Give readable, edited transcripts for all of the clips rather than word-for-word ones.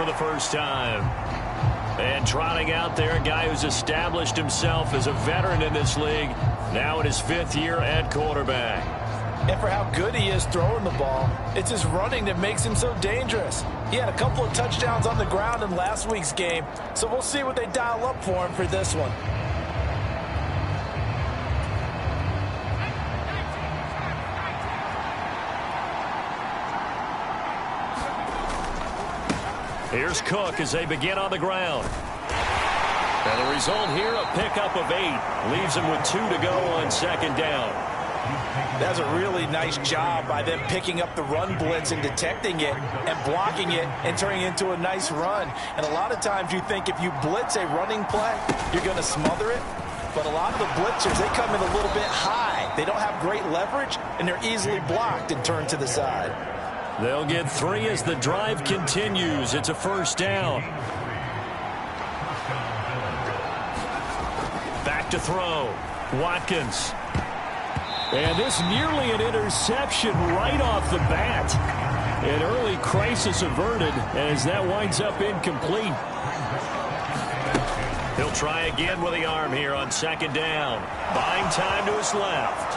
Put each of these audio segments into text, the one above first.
for the first time. And trotting out there, a guy who's established himself as a veteran in this league, now in his 5th year at quarterback. And for how good he is throwing the ball, it's his running that makes him so dangerous. He had a couple of touchdowns on the ground in last week's game, so we'll see what they dial up for him for this one. Here's Cook as they begin on the ground. And the result here, a pickup of 8. Leaves him with 2 to go on 2nd down. That's a really nice job by them picking up the run blitz and detecting it and blocking it and turning it into a nice run. And a lot of times you think if you blitz a running play, you're going to smother it. But a lot of the blitzers, they come in a little bit high. They don't have great leverage, and they're easily blocked and turned to the side. They'll get 3 as the drive continues. It's a 1st down. Back to throw. Watkins. And this nearly an interception right off the bat. An early crisis averted as that winds up incomplete. He'll try again with the arm here on 2nd down. Buying time to his left.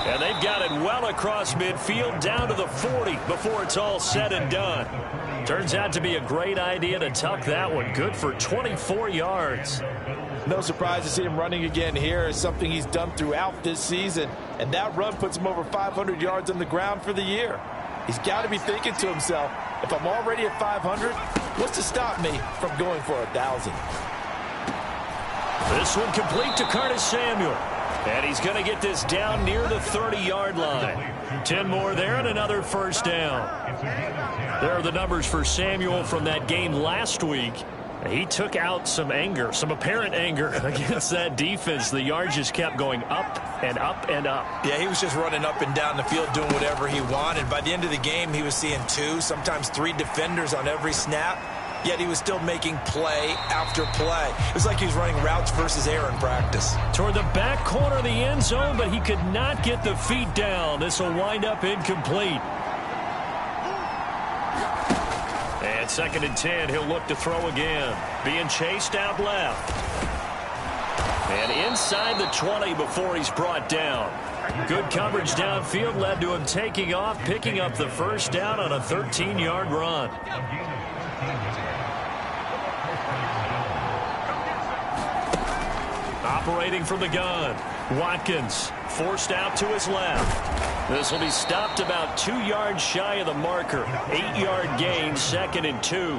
And they've got it well across midfield down to the 40 before it's all said and done. Turns out to be a great idea to tuck that one. Good for 24 yards. No surprise to see him running again here. It's something he's done throughout this season. And that run puts him over 500 yards on the ground for the year. He's got to be thinking to himself, if I'm already at 500, what's to stop me from going for 1,000? This one complete to Curtis Samuel. And he's going to get this down near the 30-yard line. 10 more there and another 1st down. There are the numbers for Samuel from that game last week. He took out some anger, some apparent anger against that defense. The yards just kept going up and up and up. Yeah, he was just running up and down the field doing whatever he wanted. By the end of the game, he was seeing 2, sometimes 3 defenders on every snap. Yet he was still making play after play. It was like he was running routes versus air in practice. Toward the back corner of the end zone, but he could not get the feet down. This will wind up incomplete. And 2nd and 10, he'll look to throw again. Being chased out left. And inside the 20 before he's brought down. Good coverage downfield led to him taking off, picking up the 1st down on a 13-yard run. Operating from the gun, Watkins forced out to his left. This will be stopped about 2 yards shy of the marker. 8-yard gain, 2nd and 2.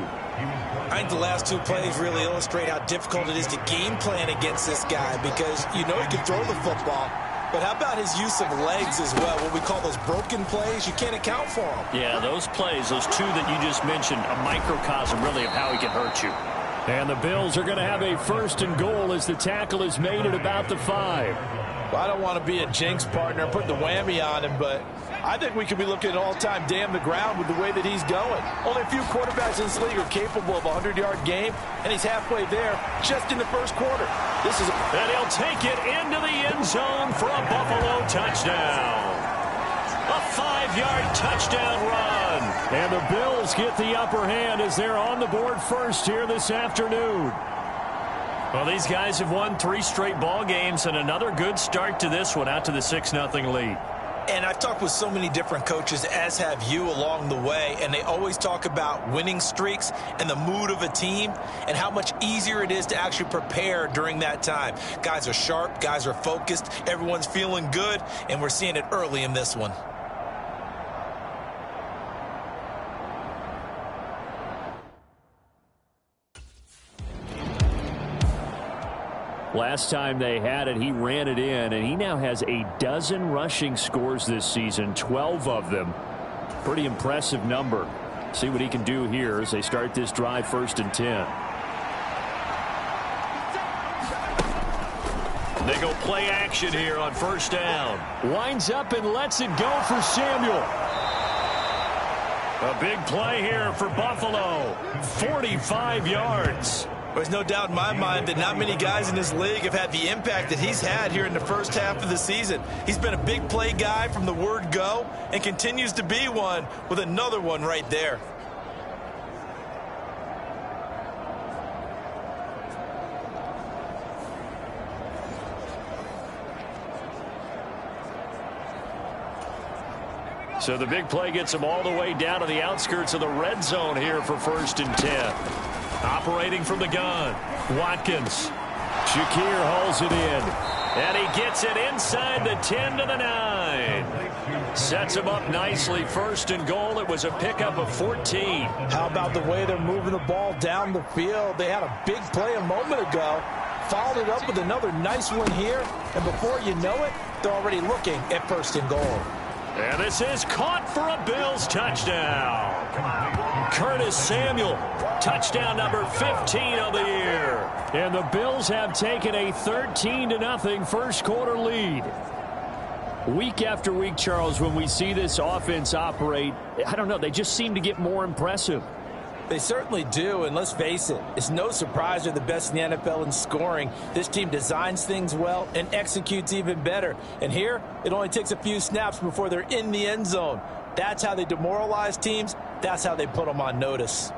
I think the last 2 plays really illustrate how difficult it is to game plan against this guy because you know he can throw the football. But how about his use of legs as well? What we call those broken plays, you can't account for them. Yeah, those plays, those 2 that you just mentioned, a microcosm really of how he can hurt you. And the Bills are going to have a 1st and goal as the tackle is made at about the 5. Well, I don't want to be a jinx partner, put the whammy on him, but I think we could be looking at all-time damn the ground with the way that he's going. Only a few quarterbacks in this league are capable of a 100-yard game, and he's halfway there just in the 1st quarter. And he'll take it into the end zone for a Buffalo touchdown. A 5-yard touchdown run. And the Bills get the upper hand as they're on the board first here this afternoon. Well, these guys have won 3 straight ball games and another good start to this one out to the 6-0 lead. And I've talked with so many different coaches, as have you, along the way, and they always talk about winning streaks and the mood of a team and how much easier it is to actually prepare during that time. Guys are sharp, guys are focused, everyone's feeling good, and we're seeing it early in this one. Last time they had it, he ran it in, and he now has a dozen rushing scores this season, 12 of them. Pretty impressive number. See what he can do here as they start this drive 1st and 10. They go play action here on 1st down. Winds up and lets it go for Samuel. A big play here for Buffalo. 45 yards. There's no doubt in my mind that not many guys in this league have had the impact that he's had here in the first half of the season. He's been a big play guy from the word go and continues to be one with another one right there. So the big play gets him all the way down to the outskirts of the red zone here for 1st and 10. Operating from the gun, Watkins. Shakir hauls it in. And he gets it inside the 10 to the 9. Sets him up nicely. 1st and goal. It was a pickup of 14. How about the way they're moving the ball down the field? They had a big play a moment ago. Followed it up with another nice one here. And before you know it, they're already looking at 1st and goal. And this is caught for a Bills touchdown. Curtis Samuel, touchdown number 15 of the year. And the Bills have taken a 13-0 first quarter lead. Week after week, Charles, when we see this offense operate, I don't know, they just seem to get more impressive. They certainly do, and let's face it, it's no surprise they're the best in the NFL in scoring. This team designs things well and executes even better. And here, it only takes a few snaps before they're in the end zone. That's how they demoralize teams. That's how they put them on notice.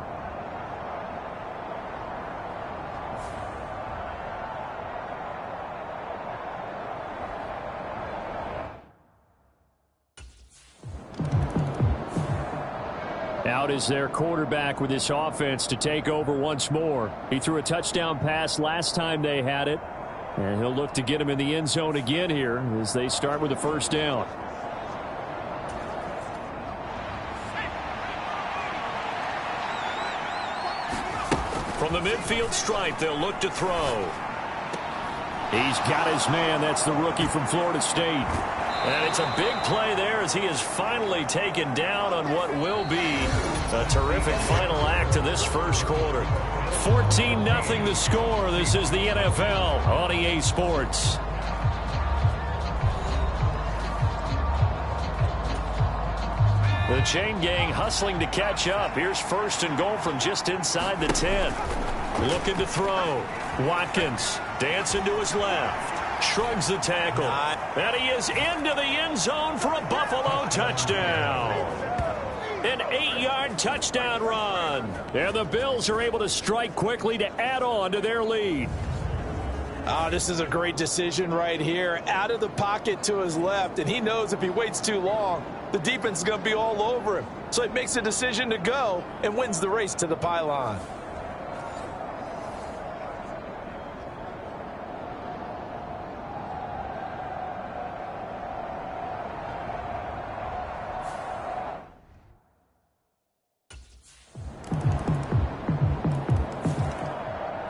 Out is their quarterback with this offense to take over once more. He threw a touchdown pass last time they had it. And he'll look to get him in the end zone again here as they start with the 1st down. From the midfield stripe, they'll look to throw. He's got his man. That's the rookie from Florida State. And it's a big play there as he is finally taken down on what will be a terrific final act of this first quarter. 14-0 the score. This is the NFL on EA Sports. The chain gang hustling to catch up. Here's 1st and goal from just inside the 10. Looking to throw. Watkins dancing to his left. Shrugs the tackle. And he is into the end zone for a Buffalo touchdown. An 8-yard touchdown run. And the Bills are able to strike quickly to add on to their lead. Oh, this is a great decision right here. Out of the pocket to his left, and he knows if he waits too long, the defense is going to be all over him. So he makes a decision to go and wins the race to the pylon.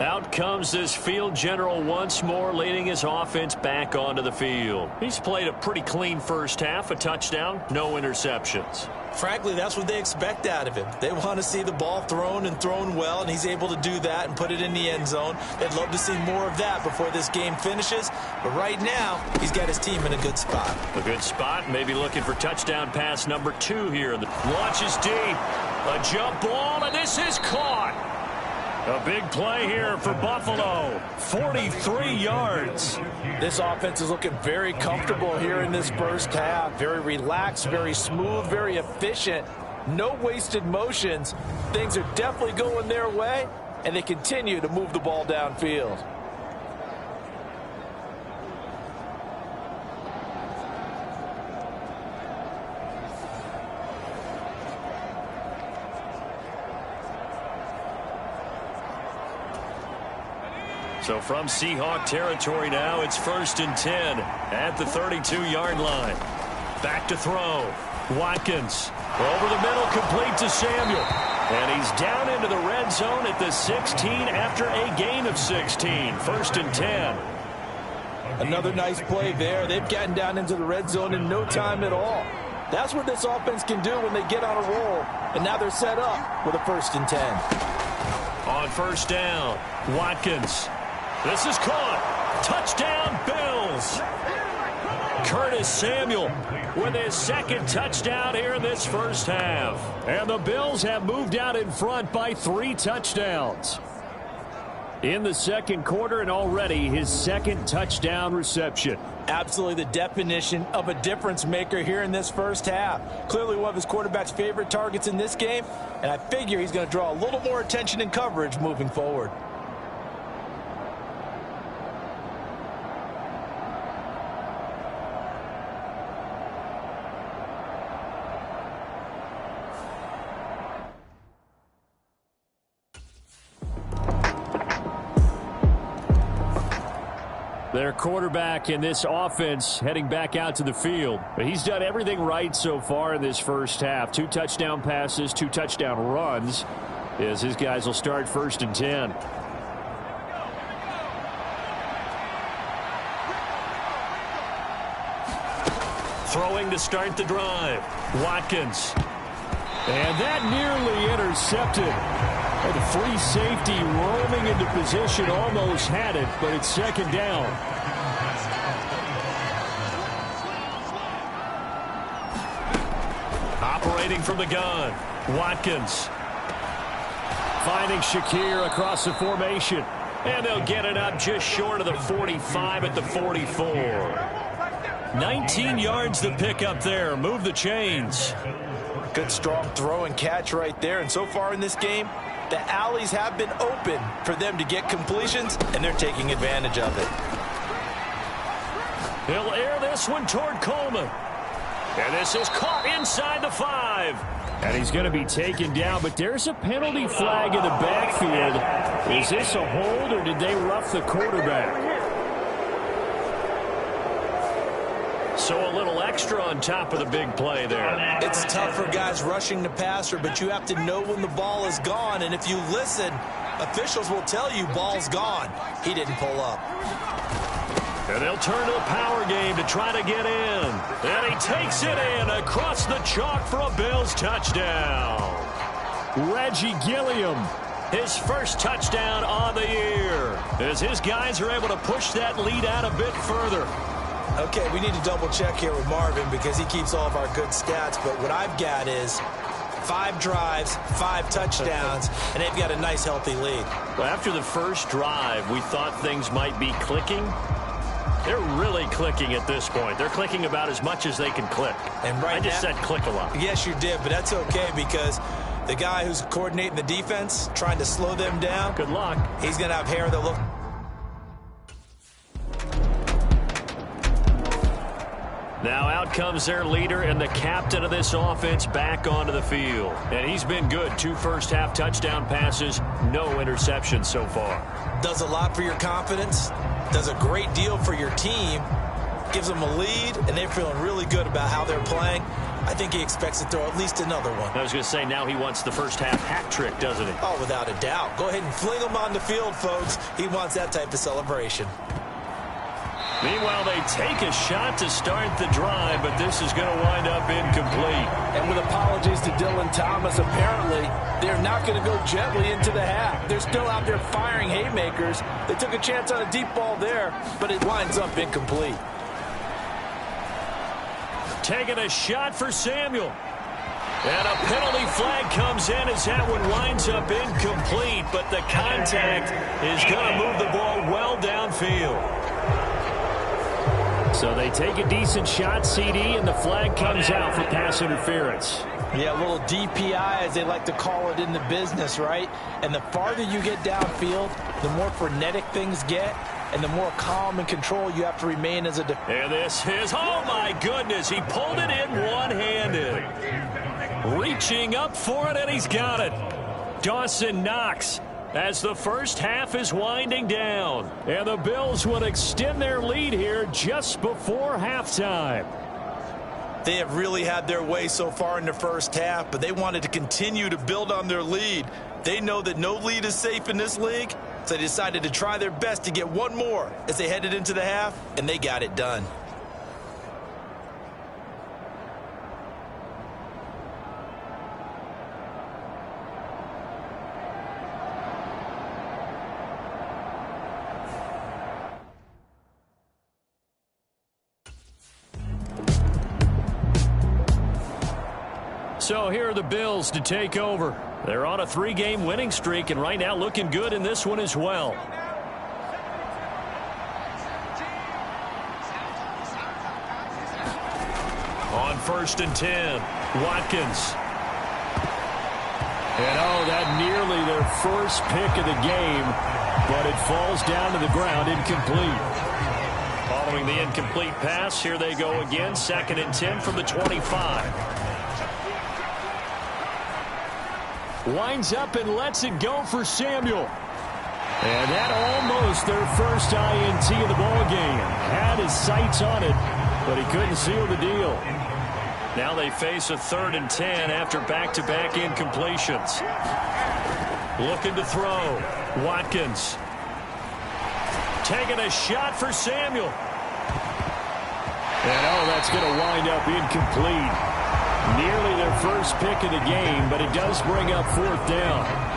Out comes this field general once more, leading his offense back onto the field. He's played a pretty clean first half, a touchdown, no interceptions. Frankly, that's what they expect out of him. They want to see the ball thrown and thrown well, and he's able to do that and put it in the end zone. They'd love to see more of that before this game finishes, but right now, he's got his team in a good spot. A good spot, maybe looking for touchdown pass number 2 here. The launch is deep, a jump ball, and this is caught. A big play here for Buffalo, 43 yards. This offense is looking very comfortable here in this first half. Very relaxed, very smooth, very efficient. No wasted motions. Things are definitely going their way, and they continue to move the ball downfield. So from Seahawk territory now, it's 1st and 10 at the 32-yard line. Back to throw. Watkins over the middle, complete to Samuel. And he's down into the red zone at the 16 after a gain of 16. 1st and 10. Another nice play there. They've gotten down into the red zone in no time at all. That's what this offense can do when they get on a roll. And now they're set up with a 1st and 10. On 1st down, Watkins. This is caught. Touchdown, Bills. Curtis Samuel with his 2nd touchdown here in this first half. And the Bills have moved out in front by 3 touchdowns. In the second quarter, and already his second touchdown reception. Absolutely the definition of a difference maker here in this first half. Clearly one of his quarterback's favorite targets in this game, and I figure he's going to draw a little more attention and coverage moving forward. Their quarterback in this offense heading back out to the field. But he's done everything right so far in this first half. 2 touchdown passes, 2 touchdown runs, as his guys will start 1st and 10. Throwing to start the drive. Watkins. And that nearly intercepted. And the free safety roaming into position, almost had it, but it's 2nd down. Operating from the gun, Watkins. Finding Shakir across the formation. And they'll get it up just short of the 45 at the 44. 19 yards to pick up there. Move the chains. Good strong throw and catch right there. And so far in this game, the alleys have been open for them to get completions, and they're taking advantage of it. He'll air this one toward Coleman. And this is caught inside the 5. And he's going to be taken down, but there's a penalty flag in the backfield. Is this a hold, or did they rough the quarterback? So a little extra on top of the big play there. It's tough for guys rushing the passer, but you have to know when the ball is gone. And if you listen, officials will tell you ball's gone. He didn't pull up. And they'll turn to the power game to try to get in. And he takes it in across the chalk for a Bills touchdown. Reggie Gilliam, his first touchdown on the year, as his guys are able to push that lead out a bit further. Okay, we need to double check here with Marvin because he keeps all of our good stats. But what I've got is 5 drives, 5 touchdowns, and they've got a nice, healthy lead. Well, after the first drive, we thought things might be clicking. They're really clicking at this point. They're clicking about as much as they can click. And right I just said click a lot. Yes, you did, but that's okay because the guy who's coordinating the defense, trying to slow them down. Good luck. He's going to have hair that look. Now out comes their leader and the captain of this offense back onto the field. And he's been good. 2 first-half touchdown passes, no interceptions so far. Does a lot for your confidence. Does a great deal for your team. Gives them a lead, and they're feeling really good about how they're playing. I think he expects to throw at least another one. I was going to say, now he wants the first-half hat trick, doesn't he? Oh, without a doubt. Go ahead and fling him on the field, folks. He wants that type of celebration. Meanwhile, they take a shot to start the drive, but this is going to wind up incomplete. And with apologies to Dylan Thomas, apparently they're not going to go gently into the half. They're still out there firing haymakers. They took a chance on a deep ball there, but it winds up incomplete. Taking a shot for Samuel. And a penalty flag comes in as that one winds up incomplete, but the contact is going to move the ball well downfield. So they take a decent shot, CD, and the flag comes out for pass interference. Yeah, a little DPI, as they like to call it in the business, right? And the farther you get downfield, the more frenetic things get, and the more calm and control you have to remain as a defense. And this is, oh my goodness, he pulled it in one-handed. Reaching up for it, and he's got it. Dawson Knox, as the first half is winding down. And the Bills will extend their lead here just before halftime. They have really had their way so far in the first half, but they wanted to continue to build on their lead. They know that no lead is safe in this league, so they decided to try their best to get one more as they headed into the half, and they got it done. So here are the Bills to take over. They're on a 3-game winning streak, and right now looking good in this one as well. On 1st and 10, Watkins. And that nearly their first pick of the game, but it falls down to the ground incomplete. Following the incomplete pass, here they go again, 2nd and 10 from the 25. Winds up and lets it go for Samuel. And that almost their first INT of the ball game. Had his sights on it, but he couldn't seal the deal. Now they face a 3rd and 10 after back-to-back incompletions. Looking to throw. Watkins. Taking a shot for Samuel. And that's going to wind up incomplete. Nearly their first pick of the game, but it does bring up 4th down.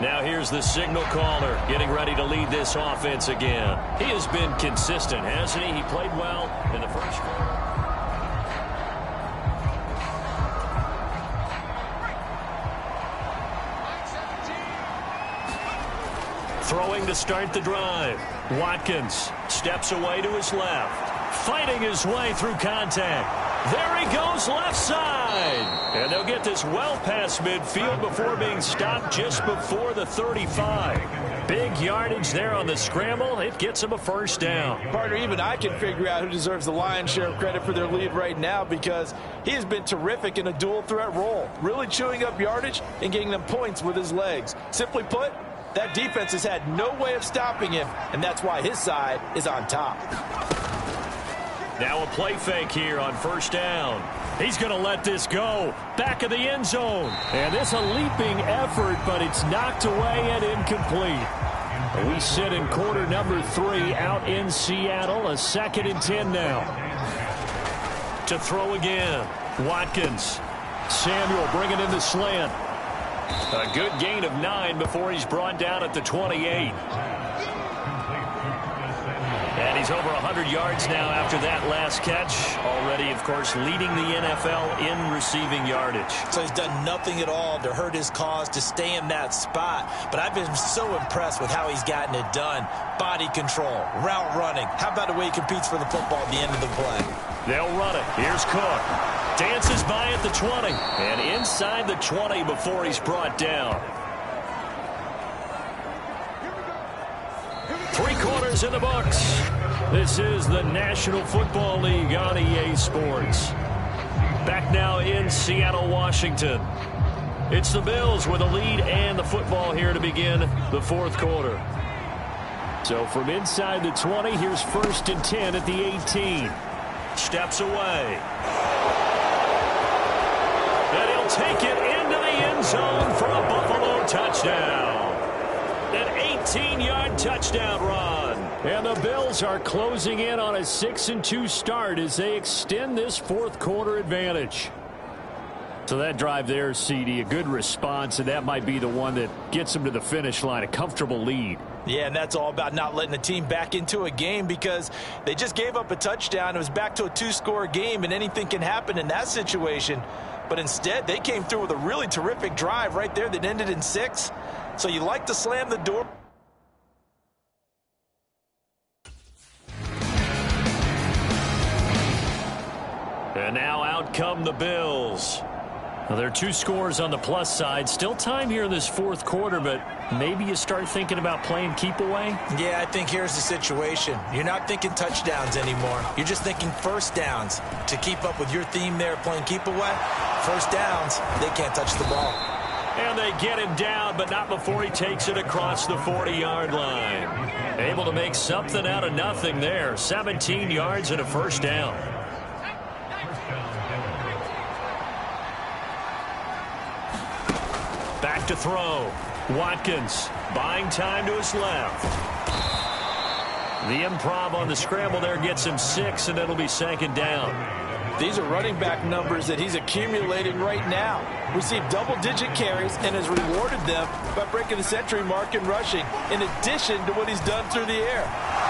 Now here's the signal caller getting ready to lead this offense again. He has been consistent, hasn't he? He played well in the first quarter. Throwing to start the drive. Watkins steps away to his left. Fighting his way through contact. There he goes left side. And they'll get this well past midfield before being stopped just before the 35. Big yardage there on the scramble. It gets him a 1st down. Partner, even I can figure out who deserves the lion's share of credit for their lead right now, because he has been terrific in a dual threat role. Really chewing up yardage and getting them points with his legs. Simply put, that defense has had no way of stopping him, and that's why his side is on top. Now a play fake here on 1st down. He's going to let this go. Back of the end zone. And this a leaping effort, but it's knocked away and incomplete. We sit in quarter number 3 out in Seattle. A 2nd and 10 now. To throw again. Watkins. Samuel bringing in the slant. A good gain of 9 before he's brought down at the 28. And he's over 100 yards now after that last catch. Already, of course, leading the NFL in receiving yardage. So he's done nothing at all to hurt his cause, to stay in that spot. But I've been so impressed with how he's gotten it done. Body control, route running. How about the way he competes for the football at the end of the play? They'll run it. Here's Cook. Dances by at the 20. And inside the 20 before he's brought down. 3 quarters in the books. This is the National Football League on EA Sports. Back now in Seattle, Washington. It's the Bills with a lead and the football here to begin the 4th quarter. So from inside the 20, here's 1st and 10 at the 18. Steps away. And he'll take it into the end zone for a Buffalo touchdown. An 18-yard touchdown run. And the Bills are closing in on a 6-2 start as they extend this 4th quarter advantage. So that drive there, CD, a good response, and that might be the one that gets them to the finish line, a comfortable lead. Yeah, and that's all about not letting the team back into a game, because they just gave up a touchdown. It was back to a 2-score game, and anything can happen in that situation. But instead, they came through with a really terrific drive right there that ended in 6. So you like to slam the door. And now out come the Bills. Well, there are 2 scores on the plus side. Still time here in this 4th quarter, but maybe you start thinking about playing keep away? Yeah, I think here's the situation. You're not thinking touchdowns anymore. You're just thinking 1st downs. To keep up with your theme there, playing keep away, 1st downs, they can't touch the ball. And they get him down, but not before he takes it across the 40-yard line. Able to make something out of nothing there. 17 yards and a 1st down. Back to throw. Watkins buying time to his left. The improv on the scramble there gets him 6, and it'll be 2nd down. These are running back numbers that he's accumulating right now. Received double-digit carries and has rewarded them by breaking the century mark in rushing, in addition to what he's done through the air.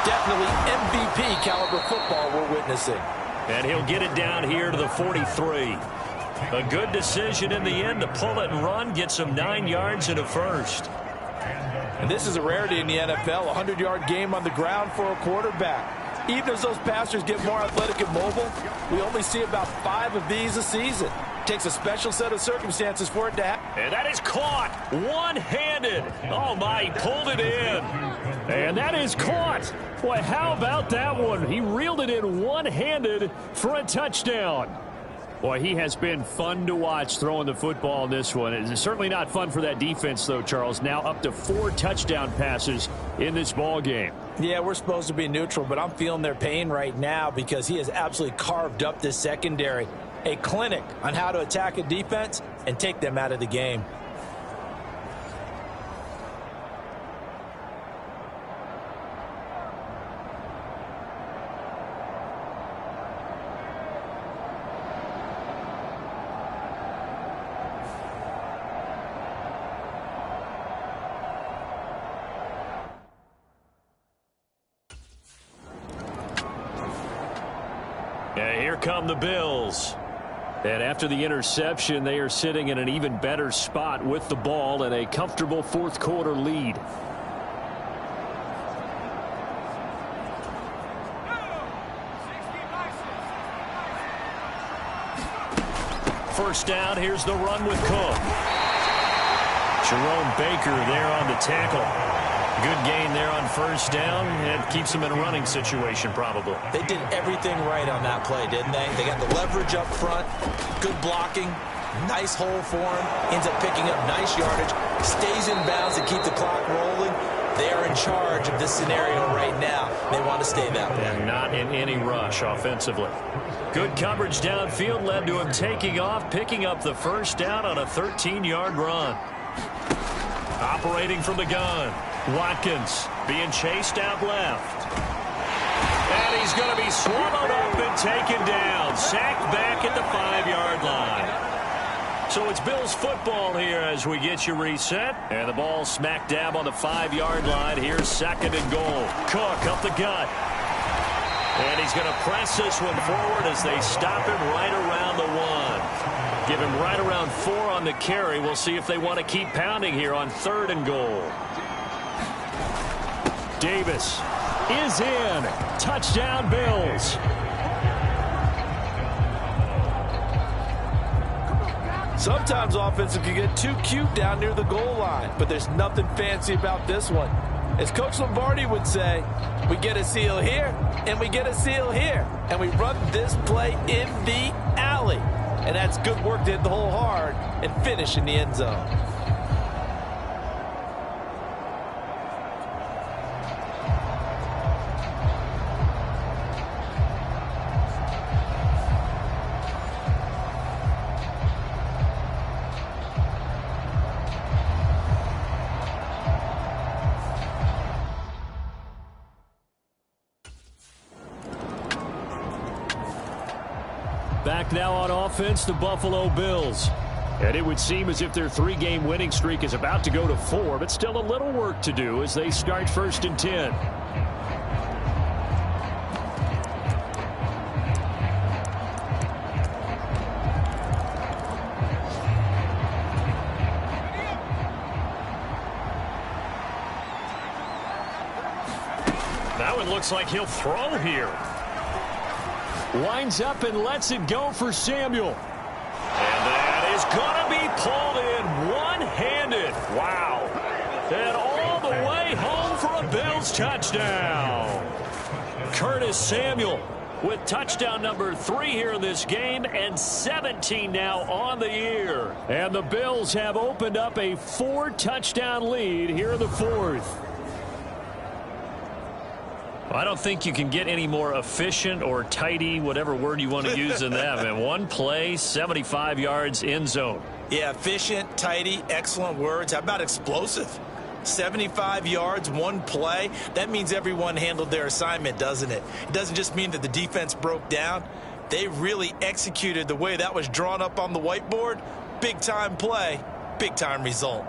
Definitely MVP caliber football we're witnessing. And he'll get it down here to the 43. A good decision in the end to pull it and run, get some 9 yards and a first. And this is a rarity in the NFL, a 100-yard game on the ground for a quarterback. Even as those passers get more athletic and mobile, we only see about 5 of these a season. Takes a special set of circumstances for it to happen. And that is caught one-handed. Oh, my, he pulled it in. And that is caught. Boy, how about that one? He reeled it in one-handed for a touchdown. Boy, he has been fun to watch throwing the football in this one. It's certainly not fun for that defense, though, Charles. Now up to 4 touchdown passes in this ball game. Yeah, we're supposed to be neutral, but I'm feeling their pain right now because he has absolutely carved up this secondary. A clinic on how to attack a defense and take them out of the game. And here come the Bills. And after the interception, they are sitting in an even better spot with the ball and a comfortable fourth quarter lead. First down, here's the run with Cook. Jerome Baker there on the tackle. Good gain there on first down. It keeps them in a running situation probably. They did everything right on that play, didn't they? They got the leverage up front, good blocking, nice hole for him, ends up picking up nice yardage, stays in bounds to keep the clock rolling. They are in charge of this scenario right now. They want to stay that way. And not in any rush offensively. Good coverage downfield led to him taking off, picking up the first down on a 13-yard run. Operating from the gun. Watkins being chased out left. And he's going to be swallowed up and taken down. Sacked back at the 5-yard line. So it's Bills football here as we get you reset. And the ball smack dab on the 5-yard line. Here's second and goal. Cook up the gut. And he's going to press this one forward as they stop him right around the 1. Give him right around 4 on the carry. We'll see if they want to keep pounding here on third and goal. Davis is in. Touchdown, Bills. Sometimes offenses can get too cute down near the goal line, but there's nothing fancy about this one. As Coach Lombardi would say, we get a seal here, and we get a seal here, and we run this play in the alley. And that's good work to hit the hole hard and finish in the end zone. Back now on offense, the Buffalo Bills. And it would seem as if their 3-game winning streak is about to go to 4, but still a little work to do as they start first and 10. That one looks like he'll throw here. Winds up and lets it go for Samuel. And that is going to be pulled in one-handed. Wow. And all the way home for a Bills touchdown. Curtis Samuel with touchdown number 3 here in this game and 17 now on the year. And the Bills have opened up a 4-touchdown lead here in the 4th. I don't think you can get any more efficient or tidy, whatever word you want to use in that. Man, one play, 75 yards, end zone. Yeah, efficient, tidy, excellent words. How about explosive? 75 yards, one play. That means everyone handled their assignment, doesn't it? It doesn't just mean that the defense broke down. They really executed the way that was drawn up on the whiteboard. Big-time play, big-time result.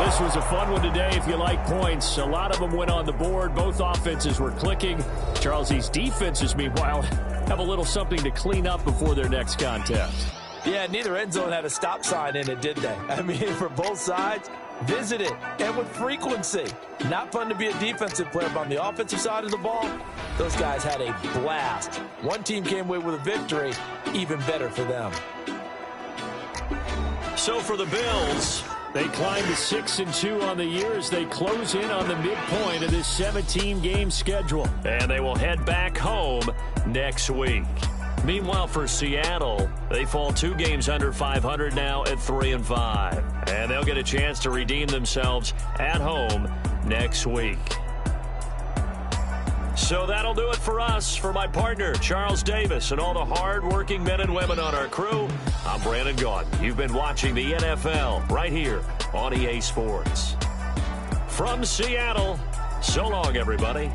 This was a fun one today if you like points. A lot of them went on the board. Both offenses were clicking. Charles, these defenses, meanwhile, have a little something to clean up before their next contest. Yeah, neither end zone had a stop sign in it, did they? I mean, for both sides, visit it, and with frequency. Not fun to be a defensive player, but on the offensive side of the ball, those guys had a blast. One team came away with a victory, even better for them. So for the Bills, they climb to 6-2 on the year as they close in on the midpoint of this 17-game schedule. And they will head back home next week. Meanwhile, for Seattle, they fall 2 games under 500 now at 3-5. And they'll get a chance to redeem themselves at home next week. So that'll do it for us. For my partner, Charles Davis, and all the hard-working men and women on our crew, I'm Brandon Gaudin. You've been watching the NFL right here on EA Sports. From Seattle, so long, everybody.